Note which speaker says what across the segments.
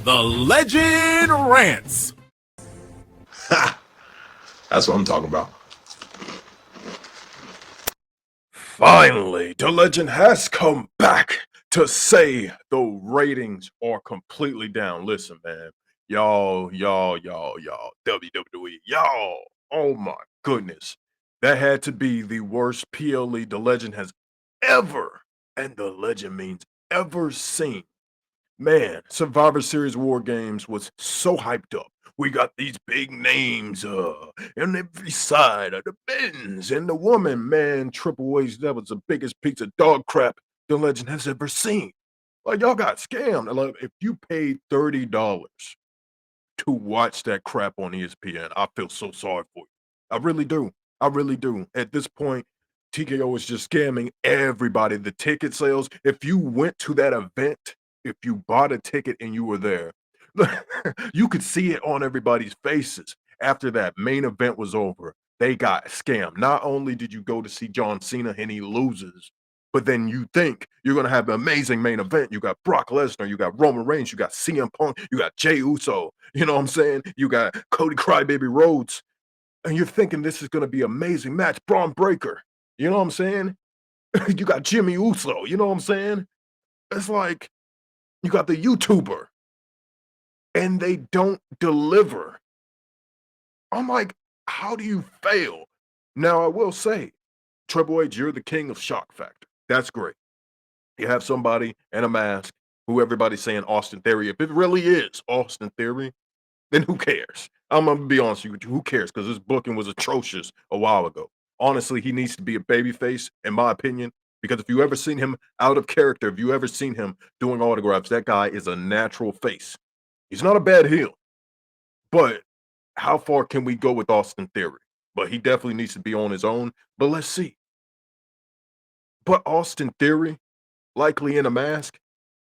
Speaker 1: Dalehjun Rants.
Speaker 2: Ha! That's what I'm talking about.
Speaker 3: Finally, the legend has come back to say the ratings are completely down. Listen, man. Y'all, WWE, y'all. Oh my goodness. That had to be the worst PLE the legend has ever, and the legend means ever seen. Man, Survivor Series War Games was so hyped up. We got these big names on every side of the men's and the woman. Man, Triple H, that was the biggest piece of dog crap the legend has ever seen. Like, y'all got scammed. Like, if you paid $30 to watch that crap on ESPN, I feel so sorry for you. I really do. I really do. At this point, TKO is just scamming everybody. The ticket sales, if you went to that event, if you bought a ticket and you were there, you could see it on everybody's faces. After that main event was over, they got scammed. Not only did you go to see John Cena and he loses, but then you think you're gonna have an amazing main event. You got Brock Lesnar, you got Roman Reigns, you got CM Punk, you got Jey Uso. You know what I'm saying? You got Cody Crybaby Rhodes, and you're thinking this is gonna be an amazing match. Braun Breaker. You know what I'm saying? You got Jimmy Uso. You know what I'm saying? It's like you got the YouTuber, and they don't deliver. I'm like, how do you fail? Now I will say, Triple H, you're the king of shock factor. That's great. You have somebody in a mask who everybody's saying Austin Theory. If it really is Austin Theory, then who cares? I'm gonna be honest with you. Who cares? Because his booking was atrocious a while ago. Honestly, he needs to be a babyface, in my opinion. Because if you ever seen him out of character, if you ever seen him doing autographs, that guy is a natural face. He's not a bad heel, but how far can we go with Austin Theory? But he definitely needs to be on his own. But let's see. But Austin Theory, likely in a mask.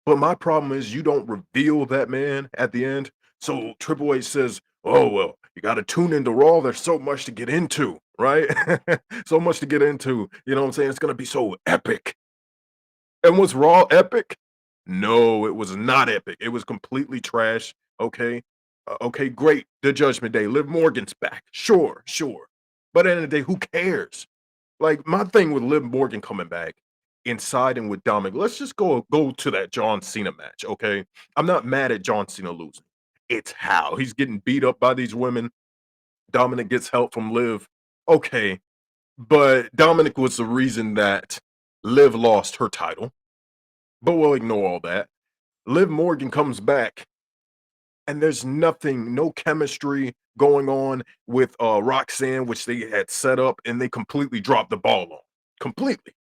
Speaker 3: But my problem is you don't reveal that man at the end. So Triple H says, "Oh well, you got to tune into Raw. There's so much to get into, right? So much to get into. You know what I'm saying? It's gonna be so epic." And was Raw epic? No, it was not epic. It was completely trash. Okay, okay, great. The Judgment Day. Liv Morgan's back. Sure, sure. But at the end of the day, who cares? Like, my thing with Liv Morgan coming back and siding with Dominic, let's just go to that John Cena match, okay? I'm not mad at John Cena losing. It's how he's getting beat up by these women. Dominic gets help from Liv. Okay, but Dominic was the reason that Liv lost her title. But we'll ignore all that. Liv Morgan comes back and there's nothing, no chemistry going on with Roxanne, which they had set up, and they completely dropped the ball on. Completely.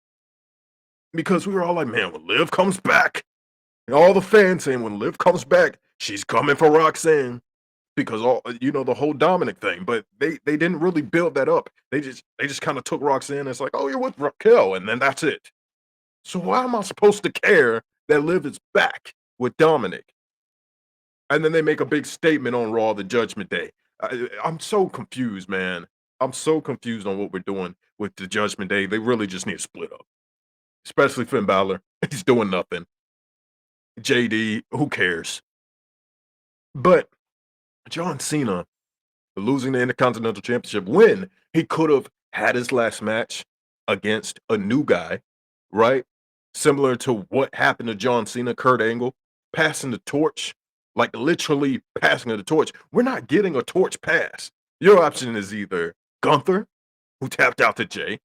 Speaker 3: Because we were all like, man, when Liv comes back, and all the fans saying when Liv comes back, she's coming for Roxanne. Because all the whole Dominic thing, but they didn't really build that up. They just kind of took Roxanne and it's like, oh, you're with Raquel, and then that's it. So why am I supposed to care that Liv is back with Dominic? And then they make a big statement on Raw, the Judgment Day. I'm so confused, man. I'm so confused on what we're doing with the Judgment Day. They really just need to split up, especially Finn Balor. He's doing nothing. JD, who cares? But John Cena losing the Intercontinental Championship when he could have had his last match against a new guy, right? Similar to what happened to John Cena, Kurt Angle, passing the torch, like literally passing the torch. We're not getting a torch pass. Your option is either Gunther, who tapped out to Jay,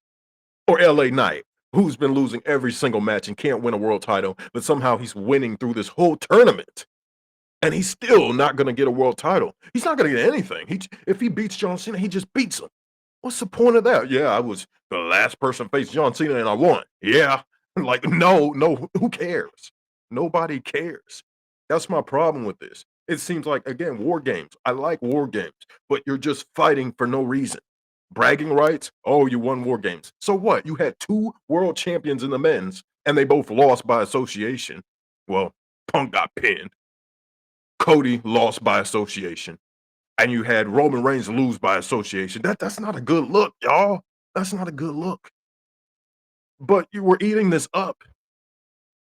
Speaker 3: or LA Knight, who's been losing every single match and can't win a world title, but somehow he's winning through this whole tournament. And he's still not going to get a world title. He's not going to get anything. If he beats John Cena, he just beats him. What's the point of that? Yeah, I was the last person to face John Cena and I won. Yeah. Like, no, who cares? Nobody cares. That's my problem with this. It seems like, again, war games. I like war games, but you're just fighting for no reason. Bragging rights? Oh, you won war games. So what? You had two world champions in the men's and they both lost by association. Well, Punk got pinned. Cody lost by association, and you had Roman Reigns lose by association. That's not a good look, y'all. That's not a good look. But you were eating this up.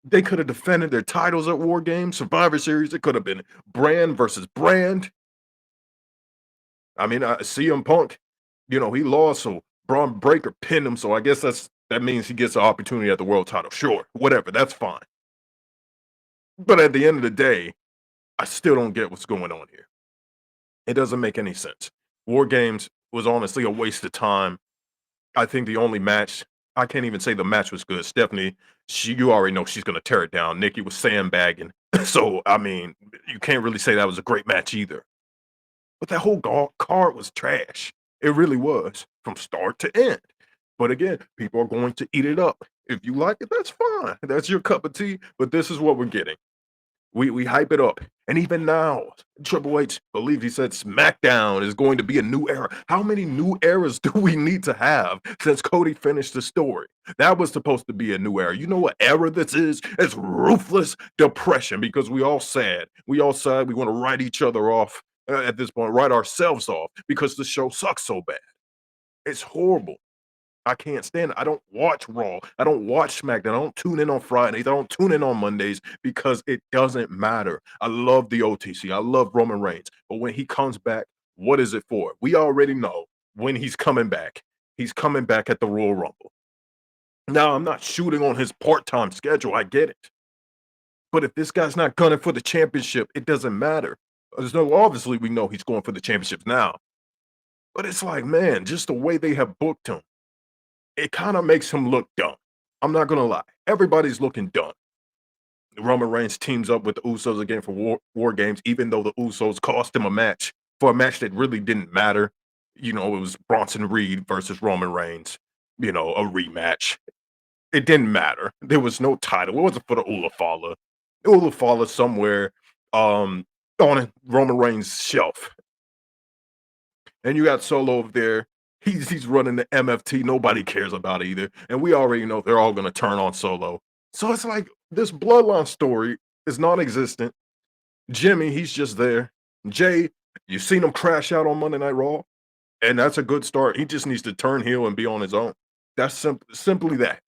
Speaker 3: They could have defended their titles at War Games, Survivor Series. It could have been brand versus brand. I mean, CM Punk, he lost, so Braun Breaker pinned him. So I guess that means he gets an opportunity at the world title. Sure, whatever, that's fine. But at the end of the day, I still don't get what's going on here. It doesn't make any sense. War Games was honestly a waste of time. I think the only match I can't even say the match was good. Stephanie, you already know she's gonna tear it down. Nikki was sandbagging. So I mean, you can't really say that was a great match either. But that whole card was trash. It really was from start to end. But again, people are going to eat it up. If you like it, that's fine. That's your cup of tea. But this is what we're getting. We hype it up. And even now, Triple H believes he said SmackDown is going to be a new era. How many new eras do we need to have since Cody finished the story? That was supposed to be a new era. You know what era this is? It's ruthless depression because we all sad. We all sad. We want to write each other off at this point, write ourselves off because the show sucks so bad. It's horrible. I can't stand it. I don't watch Raw. I don't watch SmackDown. I don't tune in on Fridays. I don't tune in on Mondays because it doesn't matter. I love the OTC. I love Roman Reigns. But when he comes back, what is it for? We already know when he's coming back. He's coming back at the Royal Rumble. Now, I'm not shooting on his part-time schedule. I get it. But if this guy's not gunning for the championship, it doesn't matter. Obviously, we know he's going for the championships now. But it's like, man, just the way they have booked him, it kind of makes him look dumb. I'm not gonna lie. Everybody's looking dumb. Roman Reigns teams up with the Usos again for war Games, even though the Usos cost him a match for a match that really didn't matter. It was Bronson Reed versus Roman Reigns, a rematch. It didn't matter. There was no title. It wasn't for the Ulafala. Ulafala somewhere on Roman Reigns' shelf. And you got Solo over there. He's running the MFT. Nobody cares about either. And we already know they're all gonna turn on Solo. So it's like this bloodline story is non-existent. Jimmy, he's just there. Jay, you've seen him crash out on Monday Night Raw, and that's a good start. He just needs to turn heel and be on his own. That's simply that.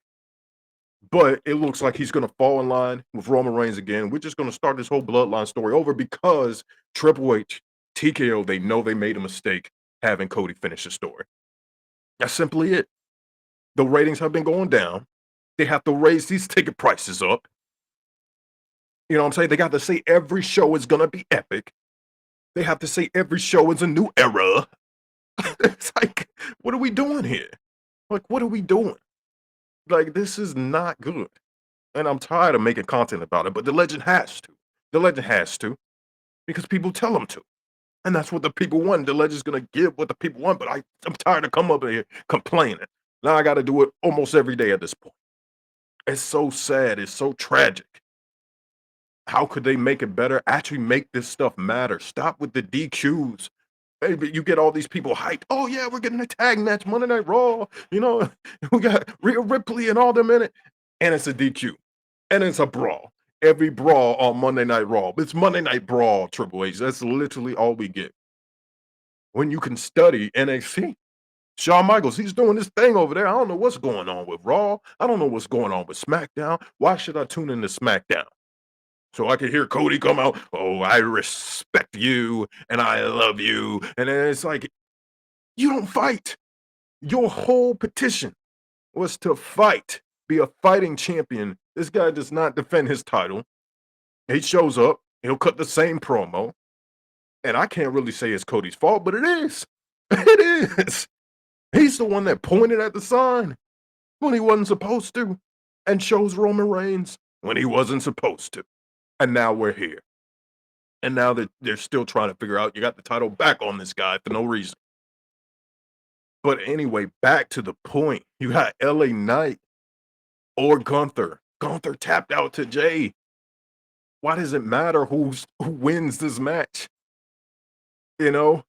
Speaker 3: But it looks like he's gonna fall in line with Roman Reigns again. We're just gonna start this whole bloodline story over because Triple H, TKO, they know they made a mistake having Cody finish the story. That's simply it. The ratings have been going down. They have to raise these ticket prices up. You know what I'm saying? They got to say every show is gonna be epic. They have to say every show is a new era. It's like, what are we doing here? Like, what are we doing? Like, this is not good. And I'm tired of making content about it, but the legend has to. The legend has to because people tell them to. And that's what the people want. The legend's gonna give what the people want, but I'm tired of coming up here complaining. Now I gotta do it almost every day at this point. It's so sad. It's so tragic. How could they make it better? Actually make this stuff matter. Stop with the DQs. Maybe you get all these people hyped. Oh yeah, we're getting a tag match Monday Night Raw. We got Rhea Ripley and all them in it, and it's a DQ, and it's a brawl. Every brawl on Monday Night Raw. It's Monday Night Brawl, Triple H. That's literally all we get. When you can study NXT, Shawn Michaels, he's doing this thing over there. I don't know what's going on with Raw. I don't know what's going on with SmackDown. Why should I tune into SmackDown? So I could hear Cody come out, oh, I respect you and I love you. And then it's like, you don't fight. Your whole petition was to fight, be a fighting champion. This guy does not defend his title. He shows up, he'll cut the same promo. And I can't really say it's Cody's fault, but it is. It is. He's the one that pointed at the sign when he wasn't supposed to and chose Roman Reigns when he wasn't supposed to. And now we're here. And now that they're still trying to figure out you got the title back on this guy for no reason. But anyway, back to the point. You got LA Knight or Gunther. Gunther tapped out to Jay. Why does it matter who wins this match? Why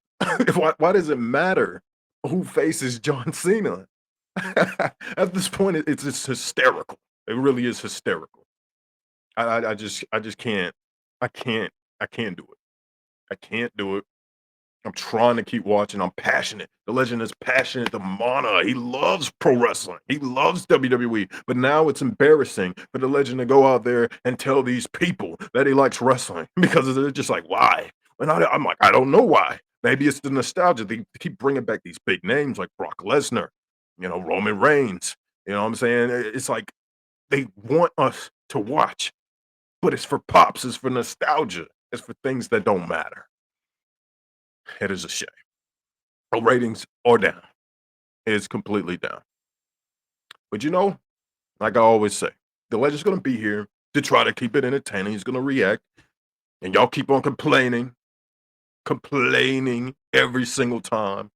Speaker 3: does it matter who faces John Cena? At this point, it's just hysterical. It really is hysterical. I just can't. I can't do it. I can't do it. I'm trying to keep watching. I'm passionate. The legend is passionate. The mana. He loves pro wrestling. He loves WWE. But now it's embarrassing for the legend to go out there and tell these people that he likes wrestling because they're just like, why? And I'm like, I don't know why. Maybe it's the nostalgia. They keep bringing back these big names like Brock Lesnar, Roman Reigns. You know what I'm saying? It's like they want us to watch, but it's for pops. It's for nostalgia. It's for things that don't matter. It is a shame. Our ratings are down. It's completely down. But like I always say, the legend's gonna be here to try to keep it entertaining. He's gonna react, and y'all keep on complaining every single time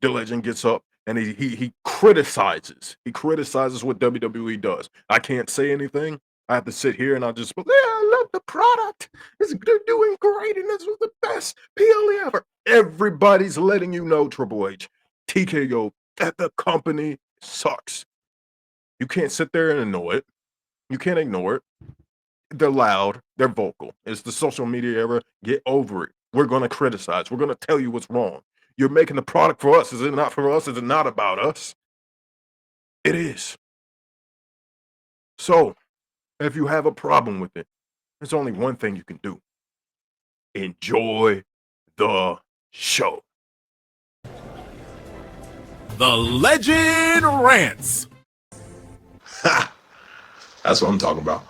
Speaker 3: the legend gets up and he criticizes. He criticizes what WWE does. I can't say anything. I have to sit here and I just, yeah, I love the product. They're doing great, and this was the best PLE ever. Everybody's letting you know, Triple H, TKO, that the company sucks. You can't sit there and ignore it. You can't ignore it. They're loud. They're vocal. It's the social media era. Get over it. We're going to criticize. We're going to tell you what's wrong. You're making the product for us. Is it not for us? Is it not about us? It is. So, if you have a problem with it, there's only one thing you can do. Enjoy the show.
Speaker 1: Dalehjun Rants.
Speaker 2: That's what I'm talking about.